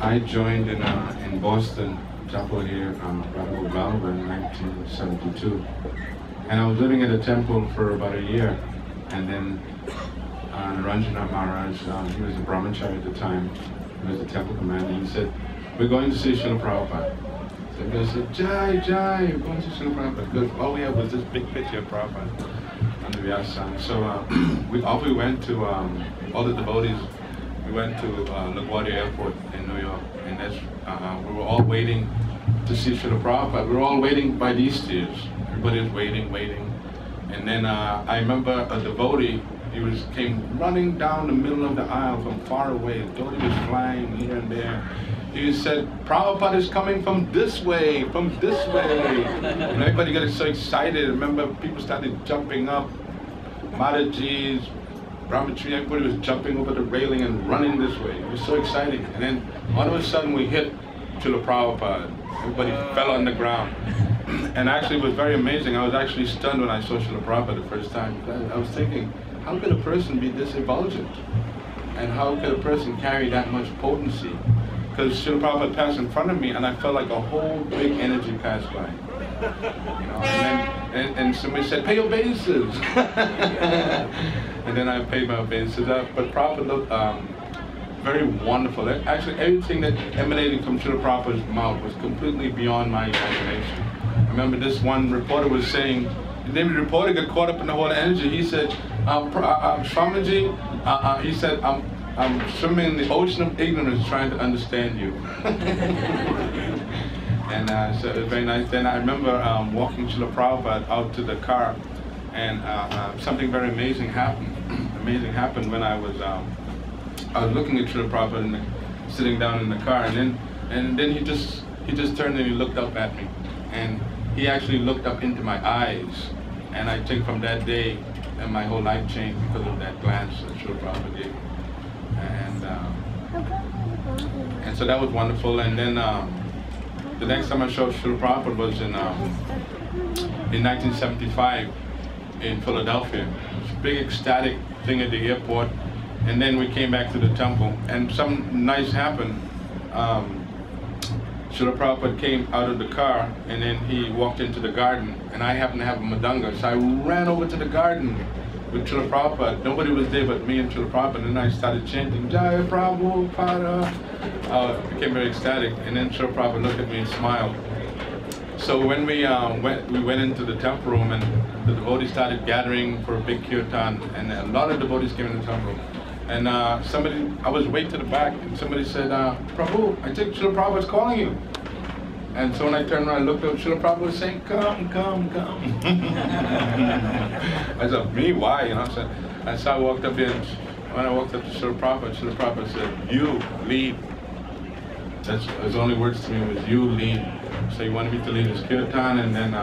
I joined in Boston, chapel here, Prabhupada in 1972. And I was living at a temple for about a year. And then Ranjana Maharaj, he was a brahmachari at the time, he was the temple commander, he said, "We're going to see Srila Prabhupada." So everybody said, "Jai, Jai, we're going to see Srila Prabhupada." Because all we had was this big picture of Prabhupada on the Vyasa. So we went to, all the devotees, we went to LaGuardia Airport in New York. And we were all waiting to see Srila Prabhupada. We were all waiting by these stairs. Everybody was waiting. And then I remember a devotee, came running down the middle of the aisle from far away. The devotee was flying here and there. He said, "Prabhupada is coming from this way, from this way." And everybody got so excited. I remember people started jumping up. Madhajis, Brahmachari, everybody was jumping over the railing and running this way. It was so exciting. And then all of a sudden we hit Srila Prabhupada. Everybody fell on the ground. And actually it was very amazing. I was actually stunned when I saw Srila Prabhupada the first time. I was thinking, how could a person be this effulgent? And how could a person carry that much potency? Because Srila Prabhupada passed in front of me and I felt like a whole big energy passed by. You know, and somebody said, "Pay obeisances." And then I paid my obeisances. But Prabhupada looked very wonderful. Actually, everything that emanated from Srila Prabhupada's mouth was completely beyond my imagination. I remember this one reporter was saying, the reporter got caught up in the whole energy. He said, "Swamiji," he said, I'm swimming in the ocean of ignorance trying to understand you." And so it was very nice. Then I remember walking Srila Prabhupada out to the car, and something very amazing happened. Amazing happened when I was looking at Srila Prabhupada sitting down in the car, and then he just turned and he looked up at me, and he actually looked up into my eyes, and I think from that day, and my whole life changed because of that glance that Srila Prabhupada gave me. And so that was wonderful. And then the next time I saw Srila Prabhupada was in 1975 in Philadelphia. It was a big ecstatic thing at the airport. And then we came back to the temple, and something nice happened. Srila Prabhupada came out of the car, and then he walked into the garden, and I happened to have a madanga, so I ran over to the garden with Srila Prabhupada. Nobody was there but me and Srila Prabhupada, and I started chanting, "Jai Prabhupada." I became very ecstatic, and then Srila Prabhupada looked at me and smiled. So when we went into the temple room, and the devotees started gathering for a big kirtan, and a lot of devotees came in the temple. And I was way to the back, and somebody said, "Prabhu, I think Srila Prabhupada's calling you." And so when I turned around, I looked up, Srila Prabhupada was saying, "Come, come, come." I said, "Me? Why?" You know. So I walked up in. When I walked up to Srila Prabhupada said, "You lead." His only words to me was, "You lead." So he wanted me to lead his kirtan, and then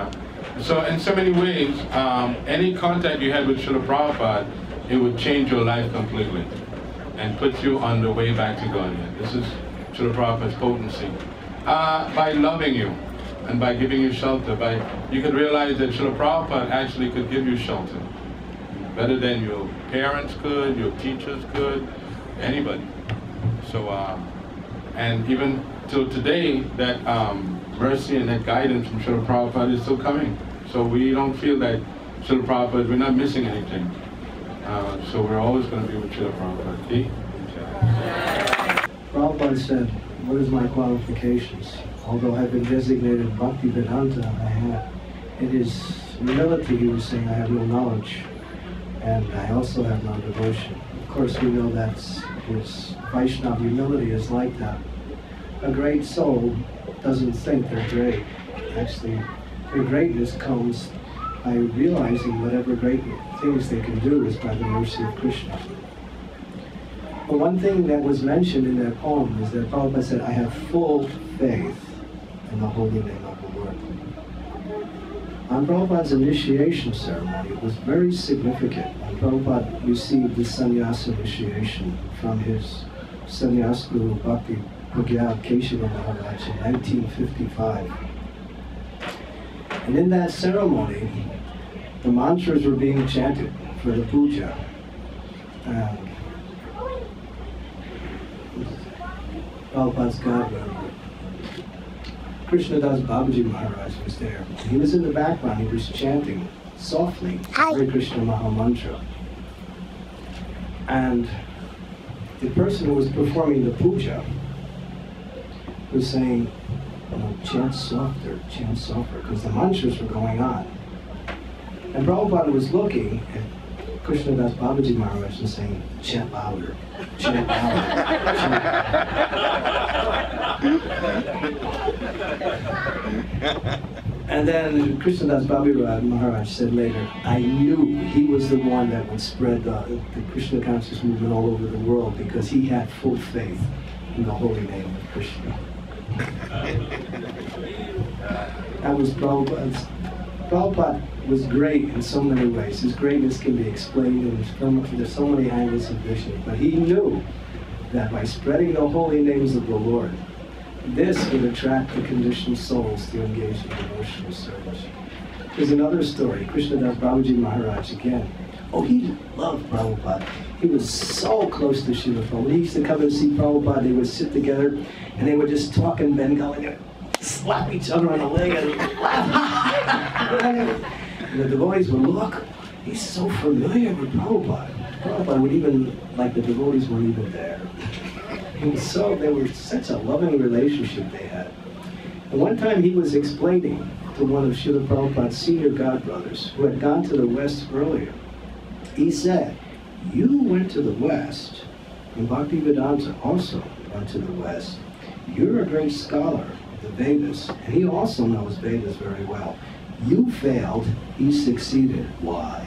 so in so many ways, any contact you had with Srila Prabhupada, it would change your life completely and put you on the way back to God. This is Srila Prabhupada's potency. By loving you and by giving you shelter, you could realize that Srila Prabhupada actually could give you shelter better than your parents could, your teachers could, anybody. So, and even till today, that mercy and that guidance from Srila Prabhupada is still coming. So we don't feel that Srila Prabhupada, we're not missing anything. So we're always going to be with Srila Prabhupada. Prabhupada said, "What is my qualifications? Although I've been designated Bhakti Vedanta, in his humility he was saying I have no knowledge, and I also have no devotion." Of course we know that his Vaishnava humility is like that. A great soul doesn't think they're great. Actually, their greatness comes by realizing whatever great things they can do is by the mercy of Krishna. But one thing that was mentioned in that poem is that Prabhupada said, "I have full faith in the holy name of the Lord." On Prabhupada's initiation ceremony, it was very significant. When Prabhupada received the sannyasa initiation from his sannyasa guru Bhakti Pragya Keshava Maharaj in 1955. And in that ceremony, the mantras were being chanted for the puja. Prabhupada's godmother, Krishnadas Babaji Maharaj was there. He was in the background, he was chanting softly, Hare Krishna Maha Mantra. And the person who was performing the puja was saying, chant softer, because the mantras were going on. And Prabhupada was looking at Krishnadas Babaji Maharaj and saying, chant louder, chant louder, chant louder. And then Krishnadas Babaji Maharaj said later, I knew he was the one that would spread the Krishna consciousness movement all over the world because he had full faith in the holy name of Krishna. That was Prabhupada. Prabhupada was great in so many ways. His greatness can be explained and there's so many angles of vision. But he knew that by spreading the holy names of the Lord, this would attract the conditioned souls to engage in devotional service. There's another story, Krishnadas Babaji Maharaj again. Oh, he loved Prabhupada. He was so close to Srila Prabhupada. When he used to come and see Prabhupada, they would sit together and they would just talk in Bengali and slap each other on the leg and laugh. And the devotees would look, he's so familiar with Prabhupada. Prabhupada would even, like the devotees weren't even there. They were such a loving relationship they had. And one time he was explaining to one of Srila Prabhupada's senior godbrothers who had gone to the West earlier. He said, you went to the West, and Bhaktivedanta also went to the West. You're a great scholar of the Vedas, and he also knows Vedas very well. You failed, he succeeded. Why?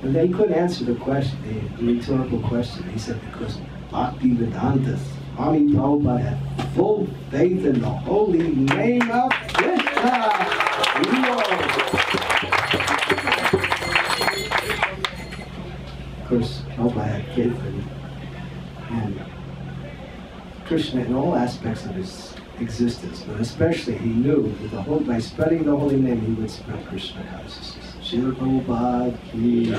And they couldn't answer the question, the rhetorical question. He said, because Bhaktivedanta, Swami Prabhupada had full faith in the holy name of Krishna. Of course, Prabhupada had faith in Krishna in all aspects of his existence, but especially he knew that by spreading the holy name, he would spread Krishna consciousness. Srila Prabhupada ki